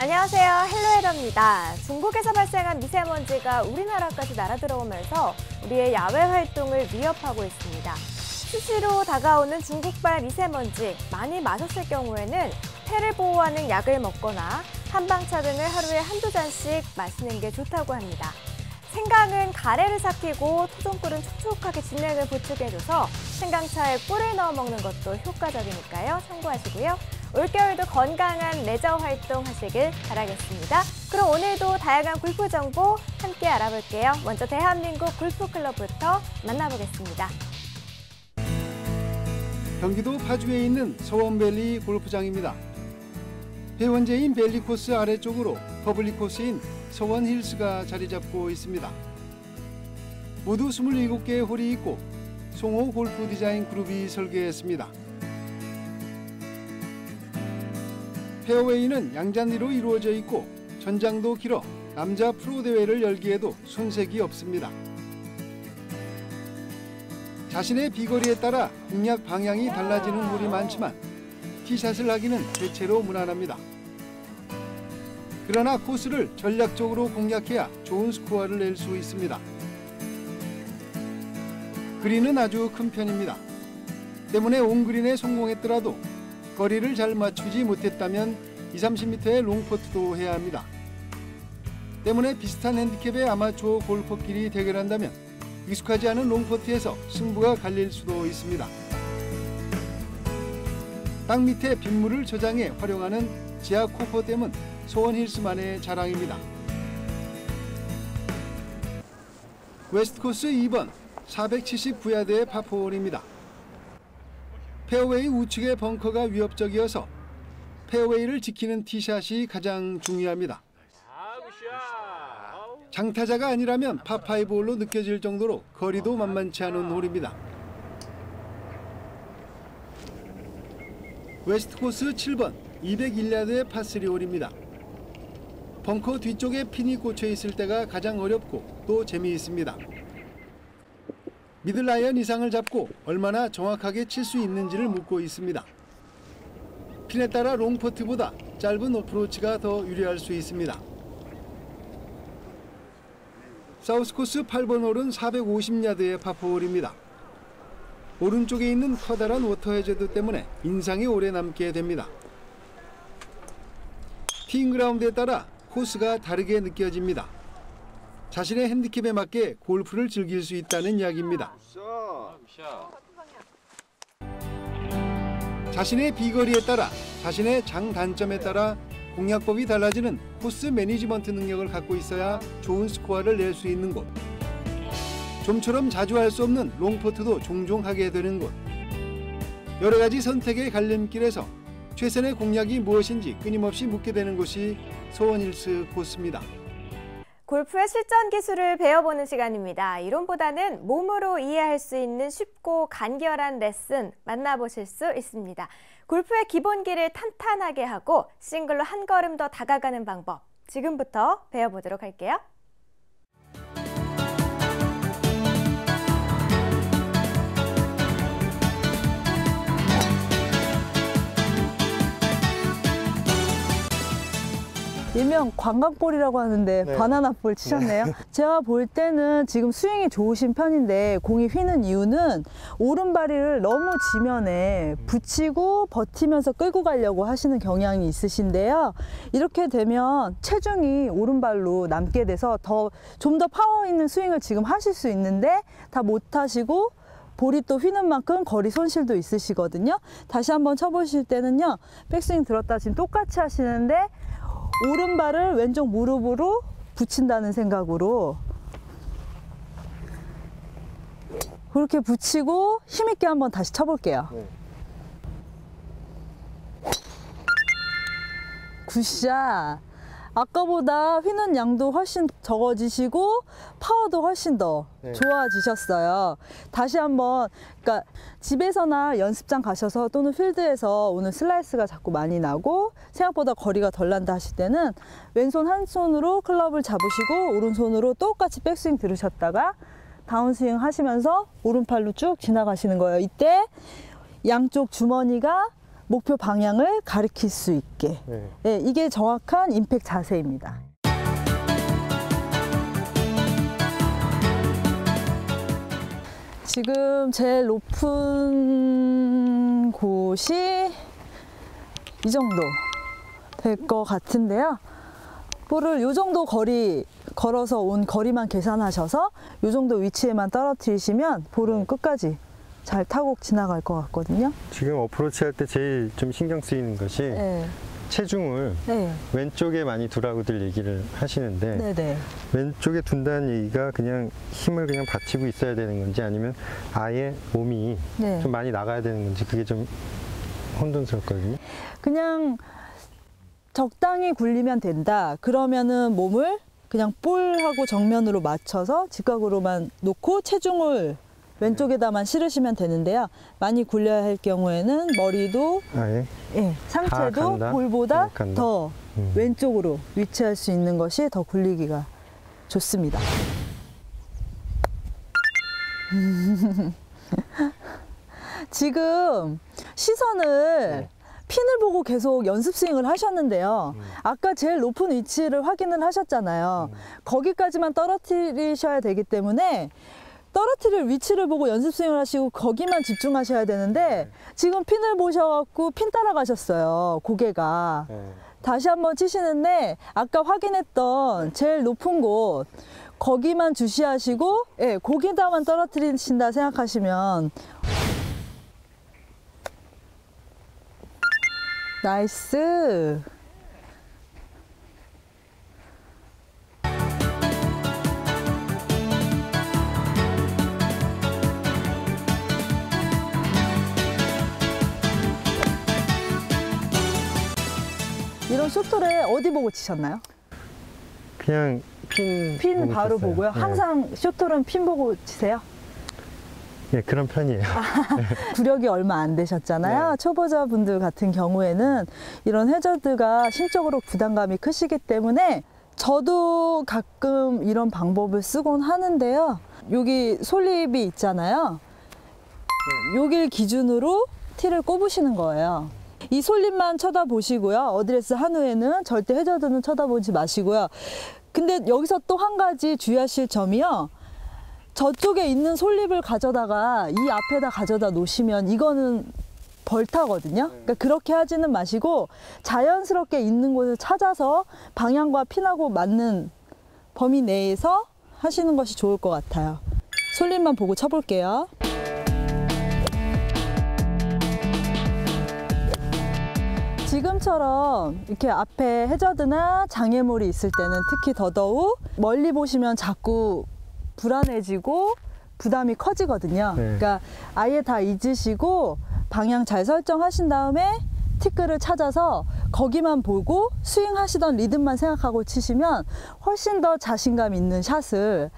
안녕하세요. 헬로헤더입니다. 중국에서 발생한 미세먼지가 우리나라까지 날아들어오면서 우리의 야외 활동을 위협하고 있습니다. 수시로 다가오는 중국발 미세먼지, 많이 마셨을 경우에는 폐를 보호하는 약을 먹거나 한방차 등을 하루에 한두 잔씩 마시는 게 좋다고 합니다. 생강은 가래를 삭히고 토종꿀은 촉촉하게 진액을 보충해줘서 생강차에 꿀을 넣어 먹는 것도 효과적이니까요. 참고하시고요. 올겨울도 건강한 레저 활동 하시길 바라겠습니다. 그럼 오늘도 다양한 골프 정보 함께 알아볼게요. 먼저 대한민국 골프클럽부터 만나보겠습니다. 경기도 파주에 있는 서원밸리 골프장입니다. 해원제인 밸리 코스 아래쪽으로 퍼블릭 코스인 서원힐스가 자리 잡고 있습니다. 모두 27개의 홀이 있고 송호 골프 디자인 그룹이 설계했습니다. 페어웨이는 양잔디로 이루어져 있고 전장도 길어 남자 프로 대회를 열기에도 손색이 없습니다. 자신의 비거리에 따라 공략 방향이 달라지는 홀이 많지만 티샷을 하기는 대체로 무난합니다. 그러나 코스를 전략적으로 공략해야 좋은 스코어를 낼 수 있습니다. 그린은 아주 큰 편입니다. 때문에 온그린에 성공했더라도 거리를 잘 맞추지 못했다면 20-30m의 롱퍼트도 해야 합니다. 때문에 비슷한 핸디캡의 아마추어 골퍼끼리 대결한다면 익숙하지 않은 롱퍼트에서 승부가 갈릴 수도 있습니다. 땅 밑에 빗물을 저장해 활용하는 지하 코퍼댐은 서원힐스만의 자랑입니다. 웨스트코스 2번 479야드의 파4홀입니다. 페어웨이 우측의 벙커가 위협적이어서 페어웨이를 지키는 티샷이 가장 중요합니다. 장타자가 아니라면 파5홀로 느껴질 정도로 거리도 만만치 않은 홀입니다. 웨스트코스 7번 201야드의 파3홀입니다. 벙커 뒤쪽에 핀이 꽂혀 있을 때가 가장 어렵고 또 재미있습니다. 미들라이언 이상을 잡고 얼마나 정확하게 칠 수 있는지를 묻고 있습니다. 핀에 따라 롱퍼트보다 짧은 어프로치가 더 유리할 수 있습니다. 사우스코스 8번 홀은 450야드의 파4홀입니다. 오른쪽에 있는 커다란 워터 해저드 때문에 인상이 오래 남게 됩니다. 티잉 그라운드에 따라 코스가 다르게 느껴집니다. 자신의 핸디캡에 맞게 골프를 즐길 수 있다는 이야기입니다. 자신의 비거리에 따라 자신의 장단점에 따라 공략법이 달라지는 코스 매니지먼트 능력을 갖고 있어야 좋은 스코어를 낼 수 있는 곳. 좀처럼 자주 할 수 없는 롱퍼트도 종종 하게 되는 곳. 여러 가지 선택의 갈림길에서 최선의 공략이 무엇인지 끊임없이 묻게 되는 곳이 서원힐스 코스입니다. 골프의 실전 기술을 배워보는 시간입니다. 이론보다는 몸으로 이해할 수 있는 쉽고 간결한 레슨 만나보실 수 있습니다. 골프의 기본기를 탄탄하게 하고 싱글로 한 걸음 더 다가가는 방법, 지금부터 배워보도록 할게요. 일명 관광볼이라고 하는데 네. 바나나볼 치셨네요. 네. 제가 볼 때는 지금 스윙이 좋으신 편인데 공이 휘는 이유는 오른발을 너무 지면에 붙이고 버티면서 끌고 가려고 하시는 경향이 있으신데요. 이렇게 되면 체중이 오른발로 남게 돼서 좀 더 파워 있는 스윙을 지금 하실 수 있는데 다 못하시고 볼이 또 휘는 만큼 거리 손실도 있으시거든요. 다시 한번 쳐보실 때는요. 백스윙 들었다 지금 똑같이 하시는데 오른발을 왼쪽 무릎으로 붙인다는 생각으로 그렇게 붙이고 힘있게 한번 다시 쳐볼게요. 네. 굿샷! 아까보다 휘는 양도 훨씬 적어지시고 파워도 훨씬 더 네. 좋아지셨어요. 다시 한번 그러니까 집에서나 연습장 가셔서 또는 필드에서 오늘 슬라이스가 자꾸 많이 나고 생각보다 거리가 덜 난다 하실 때는 왼손 한 손으로 클럽을 잡으시고 오른손으로 똑같이 백스윙 들으셨다가 다운스윙 하시면서 오른팔로 쭉 지나가시는 거예요. 이때 양쪽 주머니가 목표 방향을 가리킬 수 있게. 네. 네, 이게 정확한 임팩트 자세입니다. 지금 제일 높은 곳이 이 정도 될 것 같은데요. 볼을 이 정도 거리 걸어서 온 거리만 계산하셔서 이 정도 위치에만 떨어뜨리시면 볼은 끝까지 잘 타고 지나갈 것 같거든요. 지금 어프로치 할 때 제일 좀 신경 쓰이는 것이 네. 체중을 네. 왼쪽에 많이 두라고들 얘기를 하시는데 네네. 왼쪽에 둔다는 얘기가 그냥 힘을 그냥 받치고 있어야 되는 건지 아니면 아예 몸이 네. 좀 많이 나가야 되는 건지 그게 좀 혼돈스럽거든요. 그냥 적당히 굴리면 된다. 그러면은 몸을 그냥 볼하고 정면으로 맞춰서 직각으로만 놓고 체중을 왼쪽에다만 실으시면 되는데요. 많이 굴려야 할 경우에는 머리도 아예 예, 상체도 간다? 볼보다 간다. 더 왼쪽으로 위치할 수 있는 것이 더 굴리기가 좋습니다. 지금 시선을 핀을 보고 계속 연습 스윙을 하셨는데요. 아까 제일 높은 위치를 확인을 하셨잖아요. 거기까지만 떨어뜨리셔야 되기 때문에 떨어뜨릴 위치를 보고 연습 스윙을 하시고 거기만 집중하셔야 되는데 지금 핀을 보셔갖고 핀 따라가셨어요. 고개가. 다시 한번 치시는데 아까 확인했던 제일 높은 곳 거기만 주시하시고 예, 거기다만 떨어뜨리신다 생각하시면 나이스. 이런 쇼트를 어디 보고 치셨나요? 그냥 핀 보고 바로 쳤어요. 보고요. 네. 항상 쇼트는 핀 보고 치세요? 네, 그런 편이에요. 구력이 얼마 안 되셨잖아요. 네. 초보자분들 같은 경우에는 이런 해저드가 심적으로 부담감이 크시기 때문에 저도 가끔 이런 방법을 쓰곤 하는데요. 여기 솔립이 있잖아요. 여길 기준으로 티를 꼽으시는 거예요. 이 솔립만 쳐다보시고요. 어드레스 한 후에는 절대 해저드는 쳐다보지 마시고요. 근데 여기서 또 한 가지 주의하실 점이요. 저쪽에 있는 솔립을 가져다가 이 앞에다 가져다 놓으시면 이거는 벌타거든요. 그러니까 그렇게 하지는 마시고 자연스럽게 있는 곳을 찾아서 방향과 핀하고 맞는 범위 내에서 하시는 것이 좋을 것 같아요. 솔립만 보고 쳐볼게요. 지금처럼 이렇게 앞에 해저드나 장애물이 있을 때는 특히 더더욱 멀리 보시면 자꾸 불안해지고 부담이 커지거든요. 네. 그러니까 아예 다 잊으시고 방향 잘 설정하신 다음에 티끌을 찾아서 거기만 보고 스윙하시던 리듬만 생각하고 치시면 훨씬 더 자신감 있는 샷을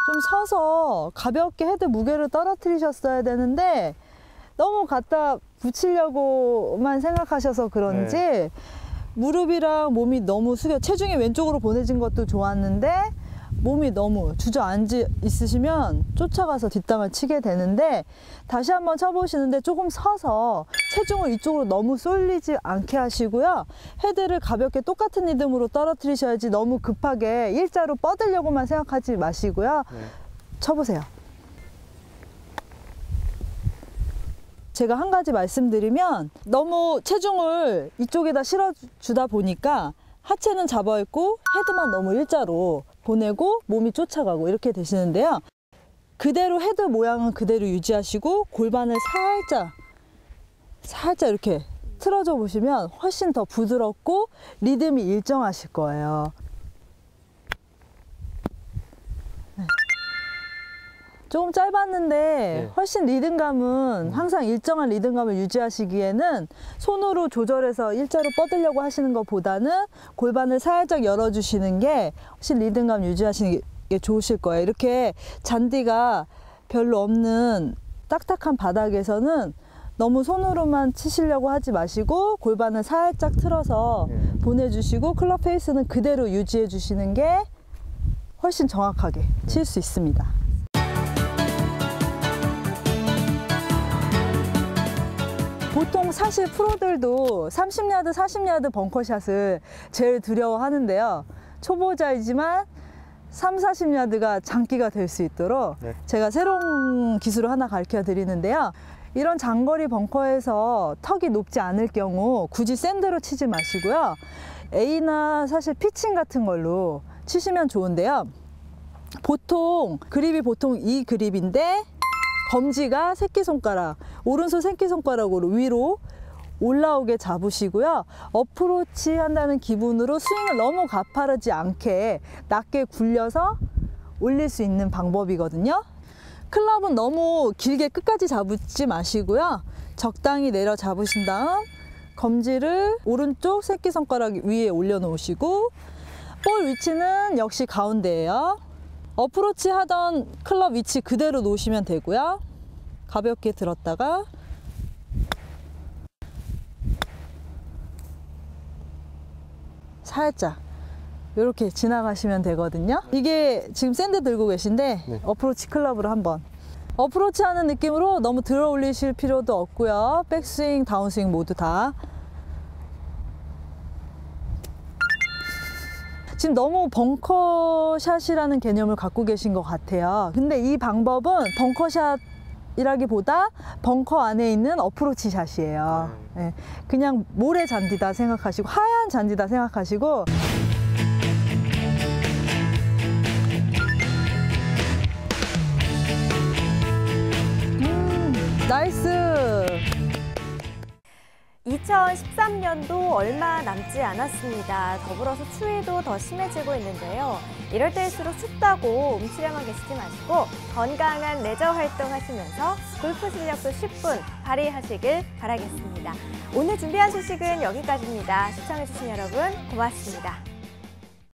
좀 서서 가볍게 헤드 무게를 떨어뜨리셨어야 되는데 너무 갖다 붙이려고만 생각하셔서 그런지 무릎이랑 몸이 너무 숙여 체중이 왼쪽으로 보내진 것도 좋았는데 몸이 너무 주저앉아 있으시면 쫓아가서 뒷땅을 치게 되는데 다시 한번 쳐보시는데 조금 서서 체중을 이쪽으로 너무 쏠리지 않게 하시고요. 헤드를 가볍게 똑같은 리듬으로 떨어뜨리셔야지 너무 급하게 일자로 뻗으려고만 생각하지 마시고요. 쳐보세요. 제가 한 가지 말씀드리면 너무 체중을 이쪽에다 실어주다 보니까 하체는 잡아있고 헤드만 너무 일자로 보내고 몸이 쫓아가고 이렇게 되시는데요. 그대로 헤드 모양은 그대로 유지하시고 골반을 살짝 이렇게 틀어줘 보시면 훨씬 더 부드럽고 리듬이 일정하실 거예요. 조금 짧았는데 훨씬 리듬감은 항상 일정한 리듬감을 유지하시기에는 손으로 조절해서 일자로 뻗으려고 하시는 것보다는 골반을 살짝 열어주시는 게 훨씬 리듬감 유지하시는 게 좋으실 거예요. 이렇게 잔디가 별로 없는 딱딱한 바닥에서는 너무 손으로만 치시려고 하지 마시고 골반을 살짝 틀어서 보내주시고 클럽 페이스는 그대로 유지해 주시는 게 훨씬 정확하게 칠 수 있습니다. 보통 사실 프로들도 30야드, 40야드 벙커샷을 제일 두려워하는데요. 초보자이지만 3, 40야드가 장기가 될 수 있도록 제가 새로운 기술을 하나 가르쳐 드리는데요. 이런 장거리 벙커에서 턱이 높지 않을 경우 굳이 샌드로 치지 마시고요. A나 사실 피칭 같은 걸로 치시면 좋은데요. 그립이 보통 이 그립인데 검지가 새끼손가락, 오른손 새끼손가락으로 위로 올라오게 잡으시고요. 어프로치 한다는 기분으로 스윙을 너무 가파르지 않게 낮게 굴려서 올릴 수 있는 방법이거든요. 클럽은 너무 길게 끝까지 잡지 마시고요. 적당히 내려 잡으신 다음 검지를 오른쪽 새끼손가락 위에 올려놓으시고 볼 위치는 역시 가운데예요. 어프로치 하던 클럽 위치 그대로 놓으시면 되고요. 가볍게 들었다가 살짝 이렇게 지나가시면 되거든요. 이게 지금 샌드 들고 계신데 어프로치 클럽으로 한번 어프로치 하는 느낌으로 너무 들어 올리실 필요도 없고요. 백스윙, 다운스윙 모두 다. 지금 너무 벙커샷이라는 개념을 갖고 계신 것 같아요. 근데 이 방법은 벙커샷이라기보다 벙커 안에 있는 어프로치 샷이에요. 네. 그냥 모래 잔디다 생각하시고 하얀 잔디다 생각하시고 나이스. 2013년도 얼마 남지 않았습니다. 더불어서 추위도 더 심해지고 있는데요. 이럴 때일수록 춥다고 움츠려만 계시지 마시고 건강한 레저 활동하시면서 골프 실력도 10분 발휘하시길 바라겠습니다. 오늘 준비한 소식은 여기까지입니다. 시청해주신 여러분 고맙습니다.